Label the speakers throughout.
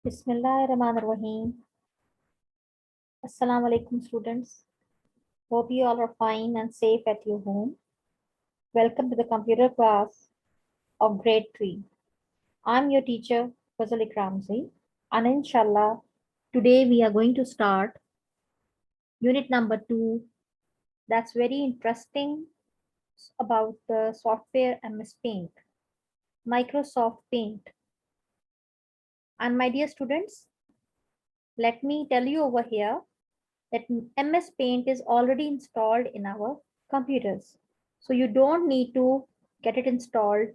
Speaker 1: Bismillahirrahmanirrahim. Assalamu alaikum, students. Hope you all are fine and safe at your home. Welcome to the computer class of grade 3. I'm your teacher, Fazal Ikramzi, and inshallah, today we are going to start unit number 2. That's very interesting about the software MS Paint, Microsoft Paint. And my dear students, let me tell you over here that MS Paint is already installed in our computers. So you don't need to get it installed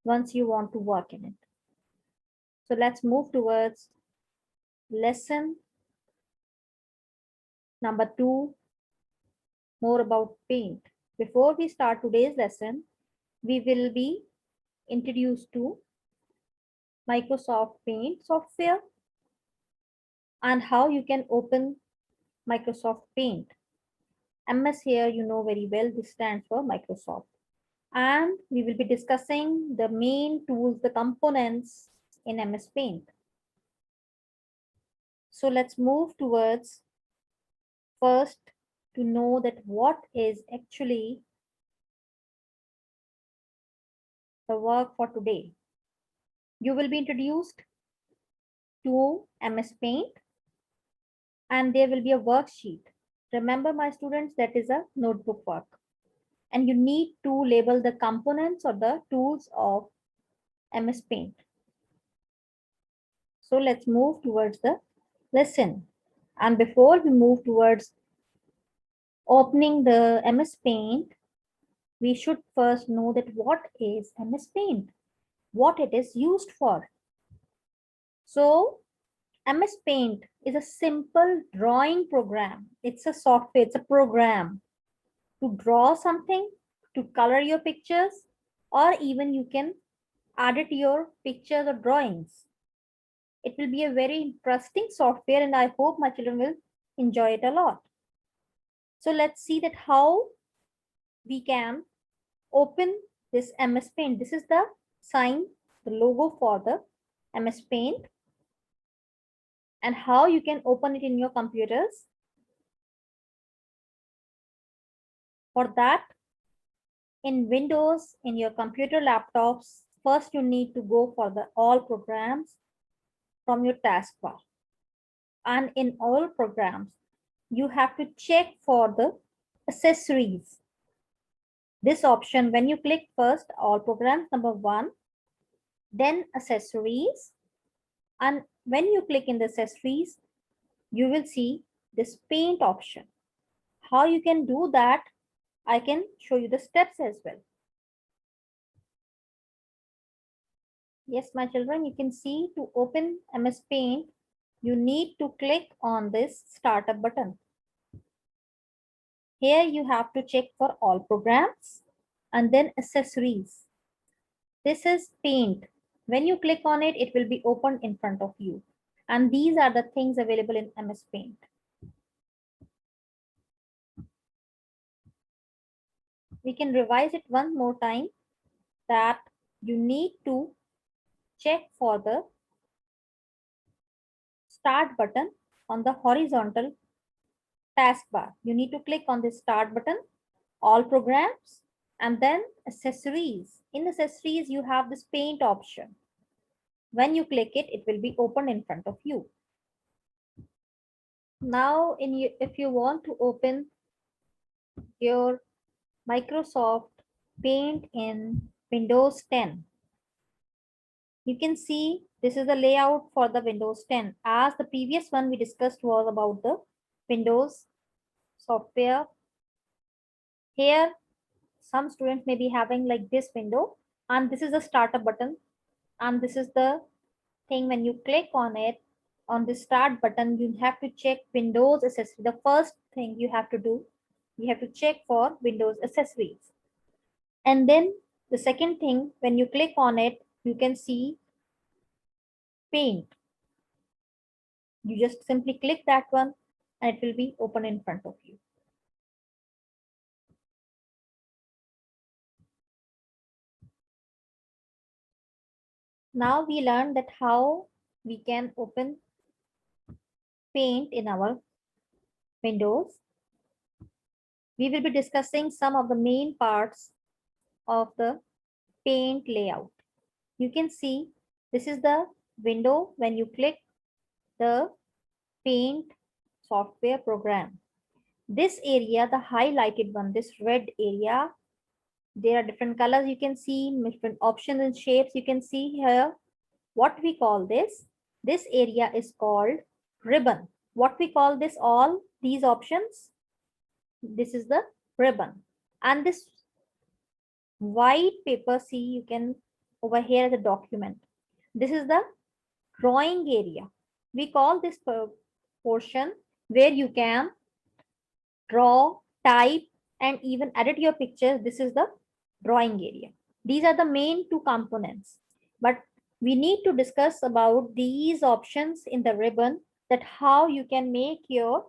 Speaker 1: once you want to work in it. So let's move towards lesson number 2, more about Paint. Before we start today's lesson, we will be introduced to Microsoft Paint software and how you can open Microsoft Paint. MS here, you know very well, this stands for Microsoft. And we will be discussing the main tools, the components in MS Paint. So let's move towards first to know that what is actually the work for today. You will be introduced to MS Paint and there will be a worksheet. Remember my students, that is a notebook work. And you need to label the components or the tools of MS Paint. So let's move towards the lesson. And before we move towards opening the MS Paint, we should first know that what is MS Paint, what it is used for. So MS Paint is a simple drawing program. It's a software, it's a program to draw something, to color your pictures, or even you can edit your pictures or drawings. It will be a very interesting software and I hope my children will enjoy it a lot. So let's see that how we can open this MS Paint. This is the sign, the logo for the MS Paint, and how you can open it in your computers. For that, in Windows, in your computer laptops, first you need to go for the all programs from your taskbar. And in all programs, you have to check for the accessories. This option, when you click first all programs number 1, then accessories, and when you click in the accessories, you will see this paint option. How you can do that, I can show you the steps as well. Yes, my children, you can see to open MS Paint, you need to click on this startup button. Here you have to check for all programs and then accessories. This is Paint. When you click on it, it will be opened in front of you. And these are the things available in MS Paint. We can revise it one more time that you need to check for the start button on the horizontal taskbar. You need to click on the start button, all programs, and then accessories. In accessories, you have this paint option. When you click it, it will be open in front of you. Now, if you want to open your Microsoft Paint in Windows 10, you can see this is the layout for the Windows 10. As the previous one we discussed was about the Windows software. Here, some students may be having like this window, and this is the startup button, and this is the thing. When you click on it, on the start button, you have to check Windows accessory. The first thing you have to do, you have to check for Windows accessories. And then the second thing, when you click on it, you can see Paint. You just simply click that one and it will be open in front of you. Now we learned that how we can open Paint in our windows. We will be discussing some of the main parts of the Paint layout. You can see this is the window when you click the Paint software program. This area, the highlighted one, this red area, there are different colors you can see, different options and shapes you can see here. What we call this? This area is called ribbon. What we call this, all these options? This is the ribbon. And this white paper, see, you can over here as a document. This is the drawing area. We call this portion where you can draw, type, and even edit your pictures. This is the drawing area. These are the main two components. But we need to discuss about these options in the ribbon, that how you can make your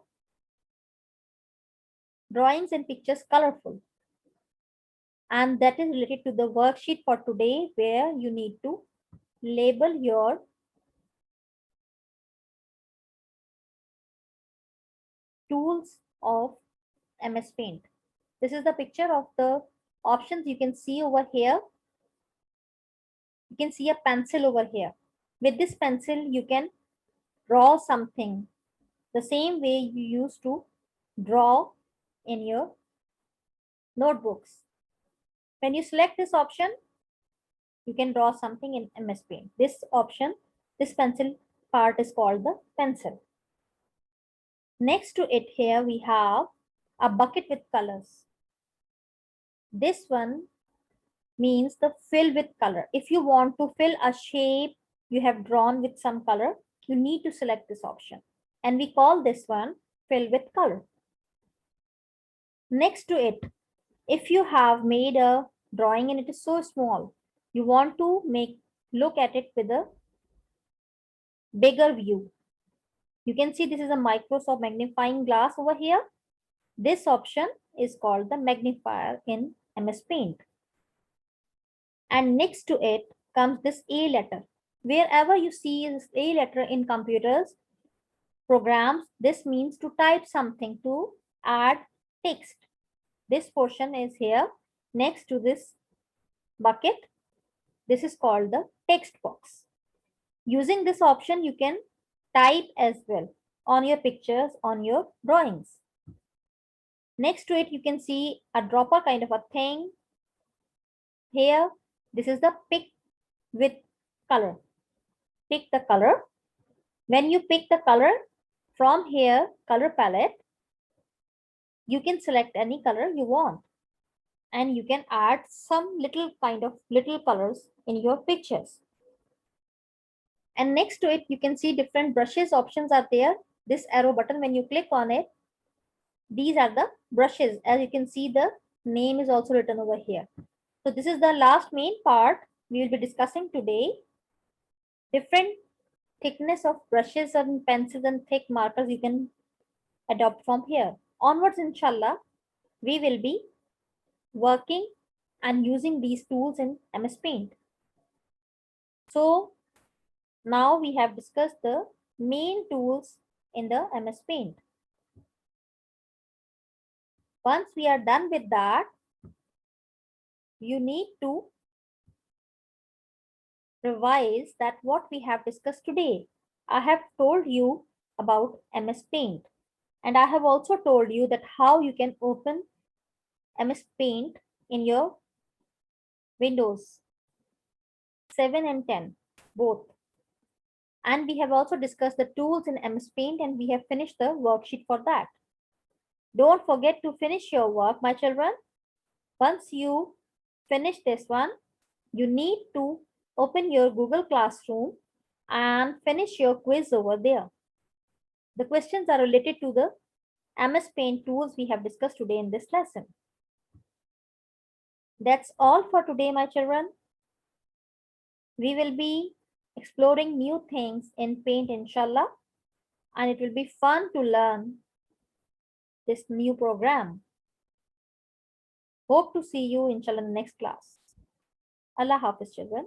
Speaker 1: drawings and pictures colorful. And that is related to the worksheet for today, where you need to label your tools of MS Paint. This is the picture of the options you can see over here. You can see a pencil over here. With this pencil, you can draw something the same way you used to draw in your notebooks. When you select this option, you can draw something in MS Paint. This option, this pencil part is called the pencil. Next to it here, we have a bucket with colors. This one means the fill with color. If you want to fill a shape you have drawn with some color, you need to select this option. And we call this one fill with color. Next to it, if you have made a drawing and it is so small, you want to look at it with a bigger view. You can see this is a Microsoft magnifying glass over here. This option is called the magnifier in MS Paint. And next to it comes this A letter. Wherever you see this A letter in computers, programs, this means to type something, to add text. This portion is here next to this bucket. This is called the text box. Using this option, you can type as well on your pictures, on your drawings. Next to it, you can see a dropper kind of a thing. Here, this is the pick with color. Pick the color. When you pick the color from here, color palette, you can select any color you want. And you can add some little colors in your pictures. And next to it, you can see different brushes options are there. This arrow button, when you click on it, these are the brushes. As you can see, the name is also written over here. So this is the last main part we will be discussing today. Different thickness of brushes and pencils and thick markers you can adopt from here. Onwards, inshallah, we will be working and using these tools in MS Paint. So now we have discussed the main tools in the MS Paint. Once we are done with that, you need to revise that what we have discussed today. I have told you about MS Paint, and I have also told you that how you can open MS Paint in your Windows 7 and 10, both. And we have also discussed the tools in MS Paint, and we have finished the worksheet for that. Don't forget to finish your work, my children. Once you finish this one, you need to open your Google Classroom and finish your quiz over there. The questions are related to the MS Paint tools we have discussed today in this lesson. That's all for today, my children. We will be exploring new things in Paint, inshallah, and it will be fun to learn this new program. Hope to see you, inshallah, in the next class. Allah Hafiz, children.